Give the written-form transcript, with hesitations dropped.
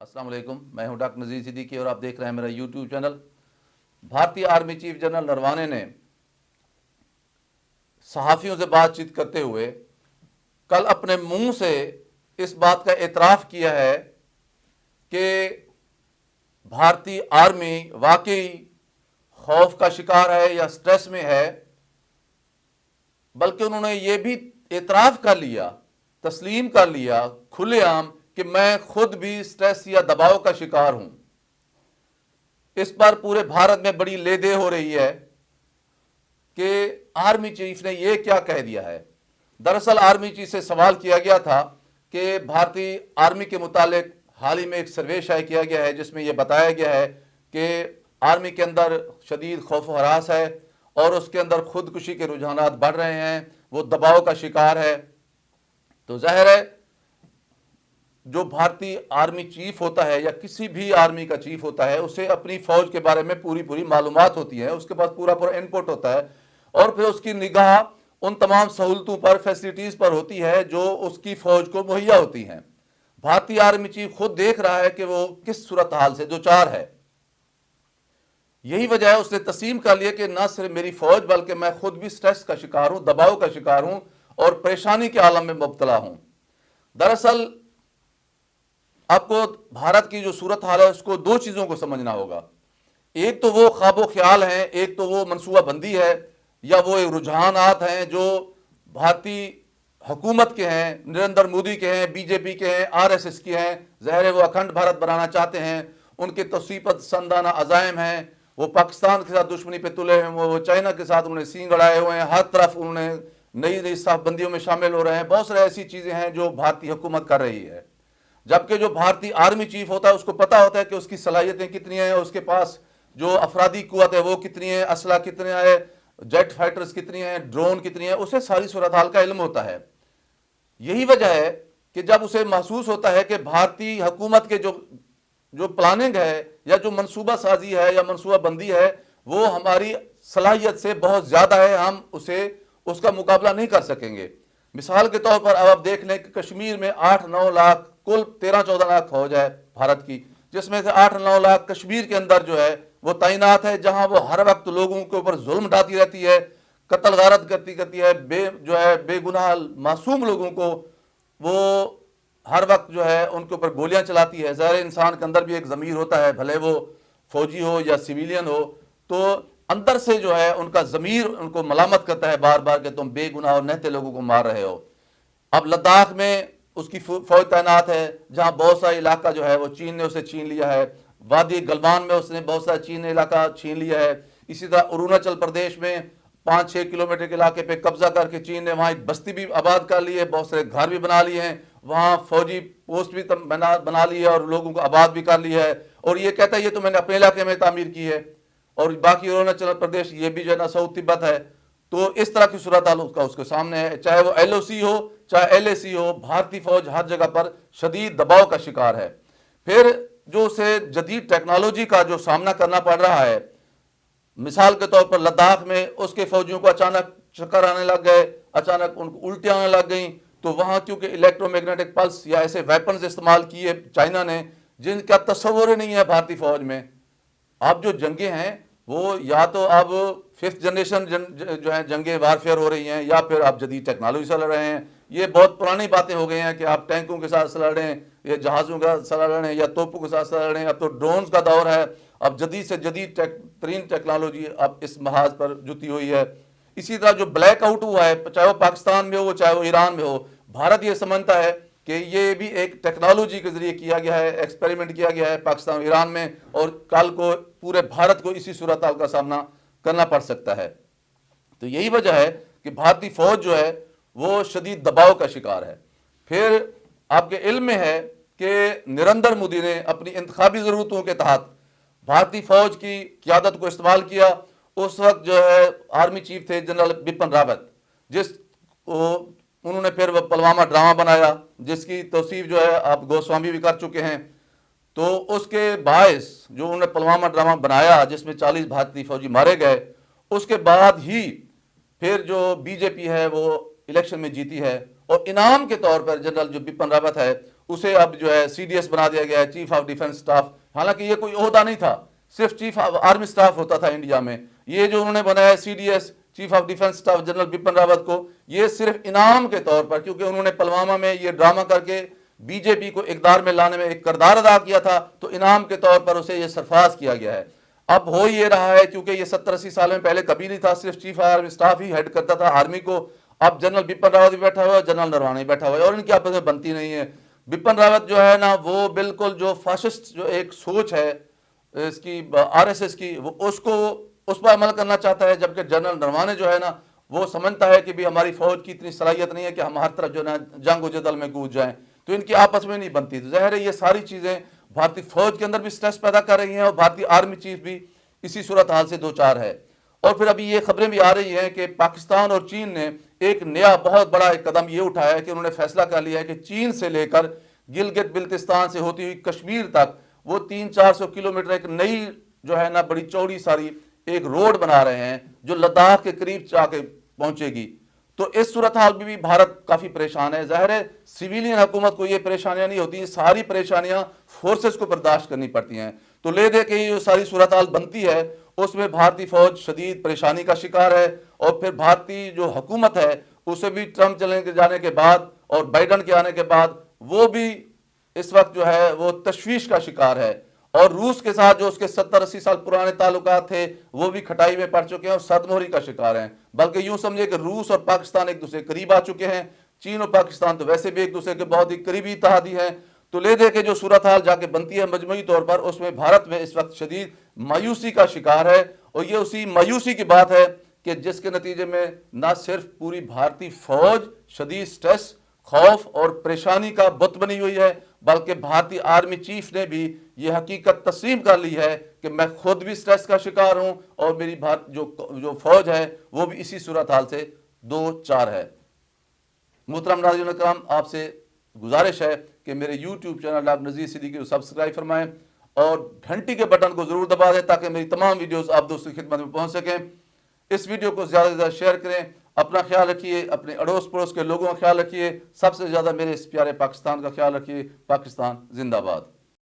السلام علیکم، میں ہوں ڈاکٹر نذیر صدیقی اور آپ دیکھ رہے ہیں میرا یوٹیوب چینل۔ بھارتی آرمی چیف جنرل نروانے نے صحافیوں سے بات چیت کرتے ہوئے کل اپنے منہ سے اس بات کا اعتراف کیا ہے کہ بھارتی آرمی واقعی خوف کا شکار ہے یا سٹریس میں ہے، بلکہ انہوں نے یہ بھی اعتراف کر لیا، تسلیم کر لیا کھلے عام کہ میں خود بھی سٹریس یا دباؤ کا شکار ہوں۔ اس پر پورے بھارت میں بڑی لے دے ہو رہی ہے کہ آرمی چیف نے یہ کیا کہہ دیا ہے۔ دراصل آرمی چیف سے سوال کیا گیا تھا کہ بھارتی آرمی کے متعلق حال ہی میں ایک سروے شائع کیا گیا ہے جس میں یہ بتایا گیا ہے کہ آرمی کے اندر شدید خوف و ہراس ہے اور اس کے اندر خودکشی کے رجحانات بڑھ رہے ہیں، وہ دباؤ کا شکار ہے۔ تو ظاہر ہے جو بھارتی آرمی چیف ہوتا ہے یا کسی بھی آرمی کا چیف ہوتا ہے اسے اپنی فوج کے بارے میں پوری معلومات ہوتی ہیں، اس کے پاس پورا انپٹ ہوتا ہے اور پھر اس کی نگاہ ان تمام سہولتوں پر، فیسلٹیز پر ہوتی ہے جو اس کی فوج کو مہیا ہوتی ہیں۔ بھارتی آرمی چیف خود دیکھ رہا ہے کہ وہ کس صورتحال سے دوچار ہے۔ یہی وجہ ہے اس نے تسلیم کر لیا کہ نہ صرف میری فوج بلکہ میں خود بھی سٹریس کا شکار ہوں، دباؤ کا شکار ہوں اور پریشانی کے عالم میں مبتلا ہوں۔ دراصل آپ کو بھارت کی جو صورتحال ہے اس کو دو چیزوں کو سمجھنا ہوگا۔ ایک تو وہ خواب و خیال ہیں، ایک تو وہ منصوبہ بندی ہے یا وہ رجحانات ہیں جو بھارتی حکومت کے ہیں، نریندر مودی کے ہیں، بی جے پی کے ہیں، آر ایس ایس کے ہیں۔ ظاہر ہے وہ اکھنڈ بھارت بنانا چاہتے ہیں، ان کے توسیع پسندانہ عزائم ہیں، وہ پاکستان کے ساتھ دشمنی پہ تلے ہیں، وہ چائنا کے ساتھ انہوں نے سینگ اڑائے ہوئے ہیں، ہر طرف انہوں نے نئی صاف بندیوں میں شامل ہو رہے ہیں۔ بہت سارے ایسی چیزیں ہیں جو بھارتی حکومت کر رہی ہے، جبکہ جو بھارتی آرمی چیف ہوتا ہے اس کو پتا ہوتا ہے کہ اس کی صلاحیتیں کتنی ہیں، اس کے پاس جو افرادی قوت ہے وہ کتنی ہے، اسلحہ کتنا ہے، جیٹ فائٹرز کتنی ہیں، ڈرون کتنی ہیں، اسے ساری صورتحال کا علم ہوتا ہے۔ یہی وجہ ہے کہ جب اسے محسوس ہوتا ہے کہ بھارتی حکومت کے جو پلاننگ ہے یا جو منصوبہ سازی ہے یا منصوبہ بندی ہے وہ ہماری صلاحیت سے بہت زیادہ ہے، ہم اس کا مقابلہ نہیں کر سکیں گے۔ مثال کے طور پر اب آپ دیکھ لیں کہ کشمیر میں 8-9 لاکھ، کل 13-14 لاکھ فوج ہے بھارت کی، جس میں سے 8-9 لاکھ کشمیر کے اندر جو ہے وہ تعینات ہے، جہاں وہ ہر وقت لوگوں کے اوپر ظلم ڈھاتی رہتی ہے، قتل غارت کرتی ہے، بے گناہ معصوم لوگوں کو وہ ہر وقت جو ہے ان کے اوپر گولیاں چلاتی ہے۔ ظاہر انسان کے اندر بھی ایک ضمیر ہوتا ہے، بھلے وہ فوجی ہو یا سویلین ہو، تو اندر سے جو ہے ان کا ضمیر ان کو ملامت کرتا ہے بار بار کہ تم بے گناہ اور نہتے لوگوں کو مار رہے ہو۔ اب لداخ میں اس کی فوج تعینات ہے جہاں بہت سارا علاقہ جو ہے وہ چین نے اسے چھین لیا ہے، وادی گلوان میں اس نے بہت سارا چین نے علاقہ چھین لیا ہے، اسی طرح اروناچل پردیش میں 5-6 کلومیٹر کے علاقے پہ قبضہ کر کے چین نے وہاں ایک بستی بھی آباد کر لی ہے، بہت سارے گھر بھی بنا لیے ہیں، وہاں فوجی پوسٹ بھی بنا لی ہے اور لوگوں کو آباد بھی کر لیا ہے، اور یہ کہتا ہے یہ تو میں نے اپنے علاقے میں تعمیر کی ہے، اور باقی اروناچل پردیش یہ بھی جو ہے نا ساؤتھ تبت ہے۔ تو اس طرح کی صورتحال اس کے سامنے ہے، چاہے وہ ایل او سی ہو چاہے ایل اے سی ہو، بھارتی فوج ہر جگہ پر شدید دباؤ کا شکار ہے۔ پھر جو اسے جدید ٹیکنالوجی کا جو سامنا کرنا پڑ رہا ہے، مثال کے طور پر لداخ میں اس کے فوجیوں کو اچانک چکر آنے لگ گئے، اچانک ان کو الٹیاں آنے لگ گئیں، تو وہاں کیونکہ الیکٹرو میگنیٹک پلس یا ایسے ویپنز استعمال کیے چائنا نے جن کا تصور ہی نہیں ہے بھارتی فوج میں۔ اب جو جنگیں ہیں وہ یا تو اب 5th جنریشن جو ہے جنگیں وارفیئر ہو رہی ہیں یا پھر آپ جدید ٹیکنالوجی سے لڑ رہے ہیں۔ یہ بہت پرانی باتیں ہو گئی ہیں کہ آپ ٹینکوں کے ساتھ لڑ رہے ہیں یا جہازوں کے ساتھ لڑ رہے ہیں یا توپوں کے ساتھ لڑ رہے ہیں، اب تو ڈرونز کا دور ہے، اب جدید سے جدید ترین ٹیکنالوجی اب اس محاذ پر جتی ہوئی ہے۔ اسی طرح جو بلیک آؤٹ ہوا ہے، چاہے وہ پاکستان میں ہو چاہے وہ ایران میں ہو، بھارت یہ سمجھتا ہے کہ یہ بھی ایک ٹیکنالوجی کے ذریعے کیا گیا ہے، ایکسپیریمنٹ کیا گیا ہے پاکستان اور ایران میں، اور کل کو پورے بھارت کو اسی صورتحال کا سامنا کرنا پڑ سکتا ہے۔ تو یہی وجہ ہے کہ بھارتی فوج جو ہے وہ شدید دباؤ کا شکار ہے۔ پھر آپ کے علم میں ہے کہ نریندر مودی نے اپنی انتخابی ضرورتوں کے تحت بھارتی فوج کی قیادت کو استعمال کیا۔ اس وقت جو ہے آرمی چیف تھے جنرل بپن راوت، انہوں نے پھر پلوامہ ڈرامہ بنایا جس کی توصیف جو ہے آپ گوسوامی بھی کر چکے ہیں۔ تو اس کے باعث جو انہوں نے پلوامہ ڈرامہ بنایا جس میں 40 بھارتی فوجی مارے گئے، اس کے بعد ہی پھر جو بی جے پی ہے وہ الیکشن میں جیتی ہے، اور انعام کے طور پر جنرل جو بپن راوت ہے اسے اب جو ہے CDS بنا دیا گیا ہے، چیف آف ڈیفنس اسٹاف، حالانکہ یہ کوئی عہدہ نہیں تھا، صرف چیف آف آرمی اسٹاف ہوتا تھا انڈیا میں۔ یہ جو انہوں نے بنایا CDS chief of defence staff general Bipin Rawat کو، یہ صرف انعام کے طور پر، کیونکہ انہوں نے پلوامہ میں یہ ڈرامہ کر کے BJP کو اقتدار میں لانے میں ایک کردار ادا کیا تھا، تو انعام کے طور پر اسے یہ سرفراز کیا گیا ہے۔ اب ہو یہ رہا ہے، کیونکہ یہ 70-80 سال میں پہلے کبھی نہیں تھا، صرف chief army staff he had کرتا تھا آرمی کو، اب جنرل بپن راوت بھی بیٹھا ہوا ہے، جنرل نروانے بھی بیٹھا ہوا ہے، اور ان کی آپس میں بنتی نہیں ہے۔ بپن راوت جو ہے نا، وہ بالکل جو فاشسٹ جو ایک سوچ ہے اس کی RSS کی، وہ اس پر عمل کرنا چاہتا ہے، جبکہ جنرل نروانے جو ہے نا، وہ سمجھتا ہے کہ بھی ہماری فوج کی اتنی صلاحیت نہیں ہے کہ ہم ہر طرف جو ہے نا جنگ و جدل میں کود جائیں، تو ان کی آپس میں نہیں بنتی۔ تو ظاہر ہے یہ ساری چیزیں بھارتی فوج کے اندر بھی سٹریس پیدا کر رہی ہیں، اور بھارتی آرمی چیف بھی اسی صورتحال سے دوچار ہے۔ اور پھر ابھی یہ خبریں بھی آ رہی ہیں کہ پاکستان اور چین نے ایک نیا بہت بڑا ایک قدم یہ اٹھایا ہے کہ انہوں نے فیصلہ کر لیا ہے کہ چین سے لے کر گلگت بلتستان سے ہوتی ہوئی کشمیر تک وہ 300-400 کلومیٹر ایک نئی جو ہے نا بڑی چوڑی ساری ایک روڈ بنا رہے ہیں، جو لداخ کے قریب جا کے پہنچے گی۔ تو اس صورتحال میں بھی بھارت کافی پریشان ہے۔ ظاہر ہے سویلین حکومت کو یہ پریشانیاں نہیں ہوتی، ساری پریشانیاں فورسز کو برداشت کرنی پڑتی ہیں۔ تو لے دے کے یہ جو ساری صورتحال بنتی ہے، اس میں بھارتی فوج شدید پریشانی کا شکار ہے، اور پھر بھارتی جو حکومت ہے اسے بھی ٹرمپ چلے جانے کے بعد اور بائیڈن کے آنے کے بعد وہ بھی اس وقت جو ہے وہ تشویش کا شکار ہے، اور روس کے ساتھ جو اس کے 70-80 سال پرانے تعلقات تھے وہ بھی کھٹائی میں پڑ چکے ہیں اور صدموری کا شکار ہیں۔ بلکہ یوں سمجھے کہ روس اور پاکستان ایک دوسرے قریب آ چکے ہیں، چین اور پاکستان تو ویسے بھی ایک دوسرے کے بہت ہی قریبی اتحادی ہیں۔ تو لے دے کے جو صورتحال جا کے بنتی ہے مجموعی طور پر، اس میں بھارت میں اس وقت شدید مایوسی کا شکار ہے، اور یہ اسی مایوسی کی بات ہے کہ جس کے نتیجے میں نہ صرف پوری بھارتی فوج شدید سٹریس، خوف اور پریشانی کا بت بنی ہوئی ہے، بلکہ بھارتی آرمی چیف نے بھی یہ حقیقت تسلیم کر لی ہے کہ میں خود بھی سٹریس کا شکار ہوں، اور میری جو فوج ہے وہ بھی اسی صورتحال سے دوچار ہے۔ محترم ناظرین کرام، آپ سے گزارش ہے کہ میرے YouTube channel doctor Nazir Siddiqui کو سبسکرائب فرمائیں اور گھنٹی کے بٹن کو ضرور دبا دیں تاکہ میری تمام ویڈیوز آپ دوستوں کی خدمت میں پہنچ سکیں۔ اس ویڈیو کو زیادہ سے زیادہ شیئر کریں، اپنا خیال رکھیے، اپنے اڑوس پڑوس کے لوگوں کا خیال رکھیے، سب سے زیادہ میرے اس پیارے پاکستان کا خیال رکھیے۔ پاکستان زندہ باد۔